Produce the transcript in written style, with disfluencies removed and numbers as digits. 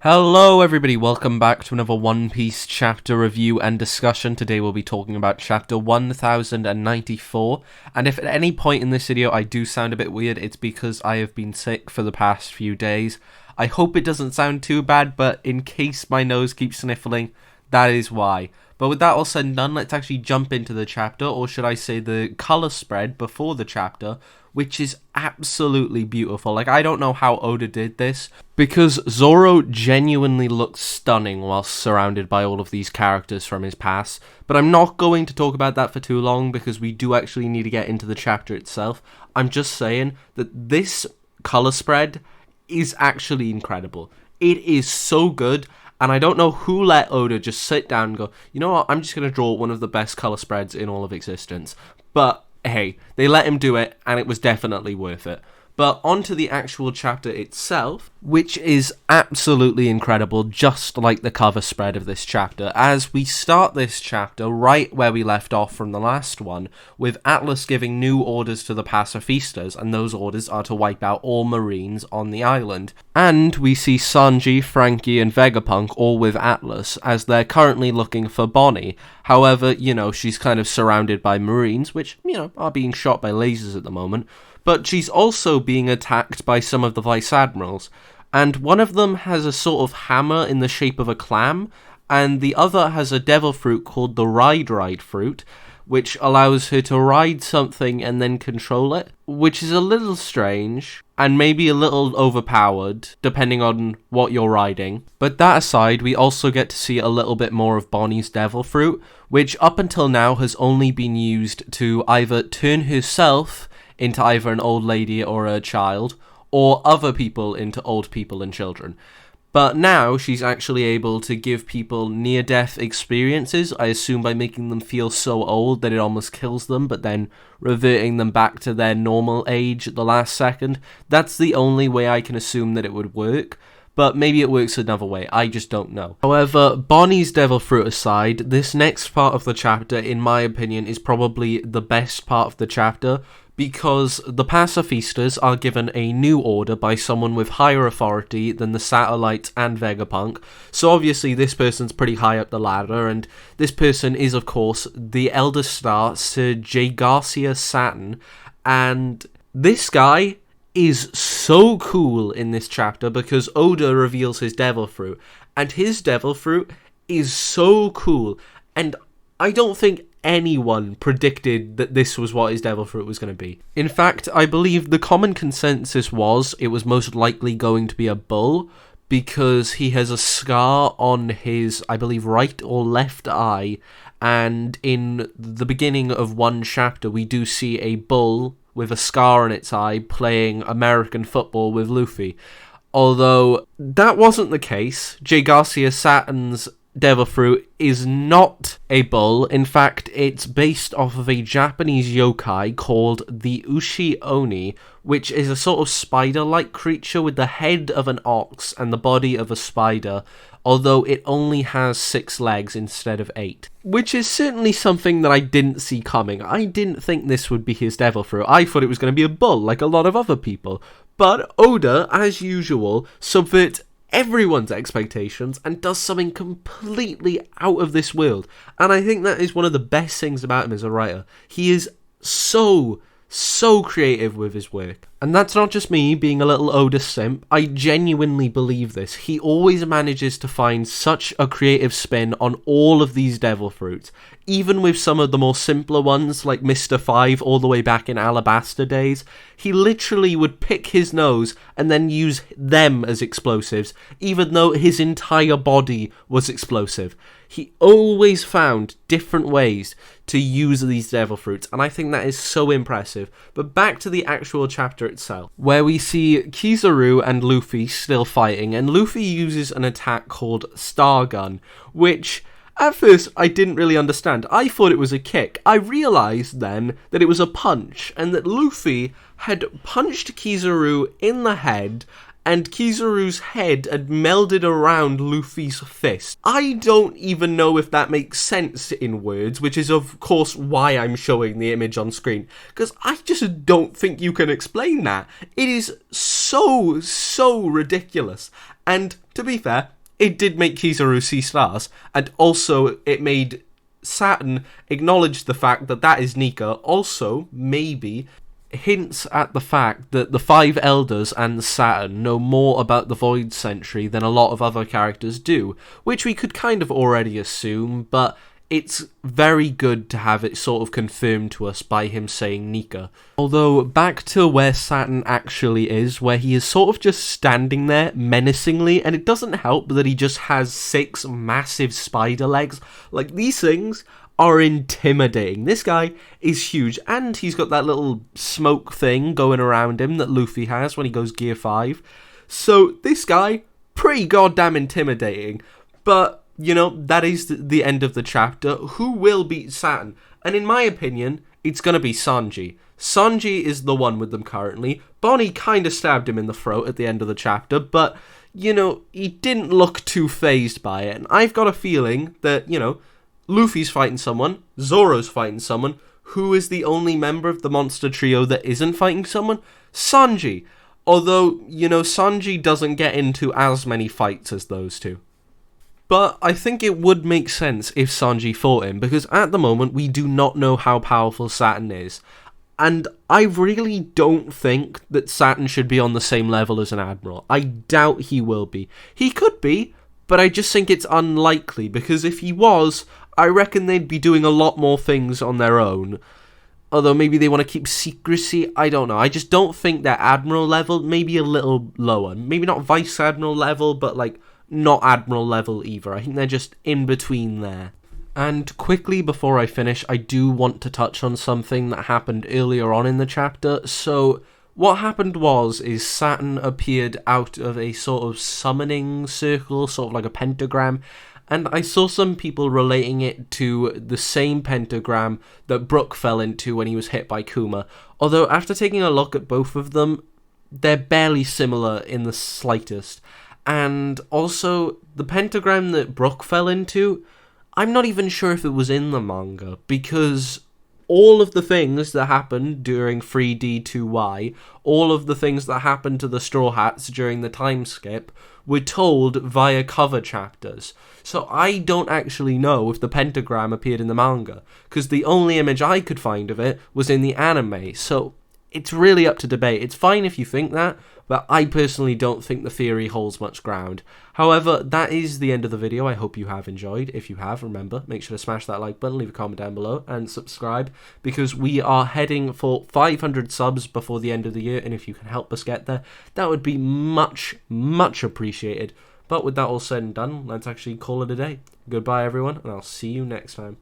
Hello everybody, welcome back to another One Piece chapter review and discussion. Today we'll be talking about chapter 1094, and if at any point in this video I do sound a bit weird, it's because I have been sick for the past few days. I hope it doesn't sound too bad, but in case my nose keeps sniffling, that is why. But with that all said and done, let's actually jump into the chapter, or should I say the colour spread before the chapter, which is absolutely beautiful. Like, I don't know how Oda did this, because Zoro genuinely looks stunning whilst surrounded by all of these characters from his past, but I'm not going to talk about that for too long, because we do actually need to get into the chapter itself. I'm just saying that this colour spread is actually incredible. It is so good, and I don't know who let Oda just sit down and go, you know what, I'm just going to draw one of the best colour spreads in all of existence. But hey, they let him do it, and it was definitely worth it. But on to the actual chapter itself, which is absolutely incredible, just like the cover spread of this chapter, as we start this chapter right where we left off from the last one, with Atlas giving new orders to the pacifistas, and those orders are to wipe out all Marines on the island. And we see Sanji, Frankie, and Vegapunk all with Atlas, as they're currently looking for Bonnie. However, she's kind of surrounded by Marines, which, are being shot by lasers at the moment. But she's also being attacked by some of the Vice Admirals, and one of them has a sort of hammer in the shape of a clam, and the other has a devil fruit called the Ride fruit, which allows her to ride something and then control it, which is a little strange, and maybe a little overpowered, depending on what you're riding. But that aside, we also get to see a little bit more of Bonnie's devil fruit, which up until now has only been used to either turn herself into either an old lady or a child, or other people into old people and children. But now she's actually able to give people near-death experiences, I assume by making them feel so old that it almost kills them, but then reverting them back to their normal age at the last second. That's the only way I can assume that it would work, but maybe it works another way, I just don't know. However, Bonnie's devil fruit aside, this next part of the chapter, in my opinion, is probably the best part of the chapter, because the pacifistas are given a new order by someone with higher authority than the satellites and Vegapunk. So obviously this person's pretty high up the ladder, and this person is of course the Elder Star, Sir J. Garcia Saturn, and this guy is so cool in this chapter because Oda reveals his devil fruit, and his devil fruit is so cool, and I don't think anyone predicted that this was what his devil fruit was going to be. In fact, I believe the common consensus was it was most likely going to be a bull, because he has a scar on his, I believe, right or left eye, and in the beginning of one chapter we do see a bull with a scar on its eye playing American football with Luffy. Although that wasn't the case, J. Garcia Saturn's devil fruit is not a bull. In fact, it's based off of a Japanese yokai called the Ushi Oni, which is a sort of spider-like creature with the head of an ox and the body of a spider, although it only has 6 legs instead of 8. Which is certainly something that I didn't see coming. I didn't think this would be his devil fruit. I thought it was going to be a bull, like a lot of other people. But Oda, as usual, subverts everyone's expectations and does something completely out of this world, and I think that is one of the best things about him as a writer. He is so creative with his work, and that's not just me being a little Oda simp. I genuinely believe this. He always manages to find such a creative spin on all of these devil fruits, even with some of the more simpler ones like Mr. 5 all the way back in Alabasta days. He literally would pick his nose and then use them as explosives, even though his entire body was explosive. He always found different ways to use these devil fruits, and I think that is so impressive. But back to the actual chapter itself, where we see Kizaru and Luffy still fighting, and Luffy uses an attack called Star Gun, which at first I didn't really understand. I thought it was a kick. I realised then that it was a punch, and that Luffy had punched Kizaru in the head, and Kizaru's head had melded around Luffy's fist. I don't even know if that makes sense in words, which is of course why I'm showing the image on screen, because I just don't think you can explain that. It is so ridiculous. And to be fair, it did make Kizaru see stars, and also it made Saturn acknowledge the fact that that is Nika. Also, maybe hints at the fact that the Five Elders and Saturn know more about the Void Sentry than a lot of other characters do, which we could kind of already assume, but it's very good to have it sort of confirmed to us by him saying Nika. Although, back to where Saturn actually is, where he is sort of just standing there menacingly, and it doesn't help that he just has 6 massive spider legs. Like, these things are intimidating. This guy is huge, and he's got that little smoke thing going around him that Luffy has when he goes Gear 5. So, this guy, pretty goddamn intimidating, but you know, that is the end of the chapter. Who will beat Saturn? And in my opinion, it's going to be Sanji. Sanji is the one with them currently. Bonnie kind of stabbed him in the throat at the end of the chapter, but, you know, he didn't look too fazed by it. And I've got a feeling that, you know, Luffy's fighting someone, Zoro's fighting someone. Who is the only member of the monster trio that isn't fighting someone? Sanji. Although, you know, Sanji doesn't get into as many fights as those two. But I think it would make sense if Sanji fought him, because at the moment we do not know how powerful Saturn is. And I really don't think that Saturn should be on the same level as an Admiral. I doubt he will be. He could be, but I just think it's unlikely, because if he was, I reckon they'd be doing a lot more things on their own. Although maybe they want to keep secrecy, I don't know. I just don't think they're Admiral level, maybe a little lower. Maybe not Vice Admiral level, but like not Admiral level either. I think they're just in between there. And quickly before I finish, I do want to touch on something that happened earlier on in the chapter. So what happened is Saturn appeared out of a sort of summoning circle, sort of like a pentagram, and I saw some people relating it to the same pentagram that Brook fell into when he was hit by Kuma. Although after taking a look at both of them, they're barely similar in the slightest. And also, the pentagram that Brook fell into, I'm not even sure if it was in the manga, because all of the things that happened during 3D2Y, all of the things that happened to the Straw Hats during the time skip, were told via cover chapters. So I don't actually know if the pentagram appeared in the manga, because the only image I could find of it was in the anime, so it's really up to debate. It's fine if you think that, but I personally don't think the theory holds much ground. However, that is the end of the video. I hope you have enjoyed. If you have, remember, make sure to smash that like button, leave a comment down below, and subscribe, because we are heading for 500 subs before the end of the year, and if you can help us get there, that would be much, much appreciated. But with that all said and done, let's actually call it a day. Goodbye, everyone, and I'll see you next time.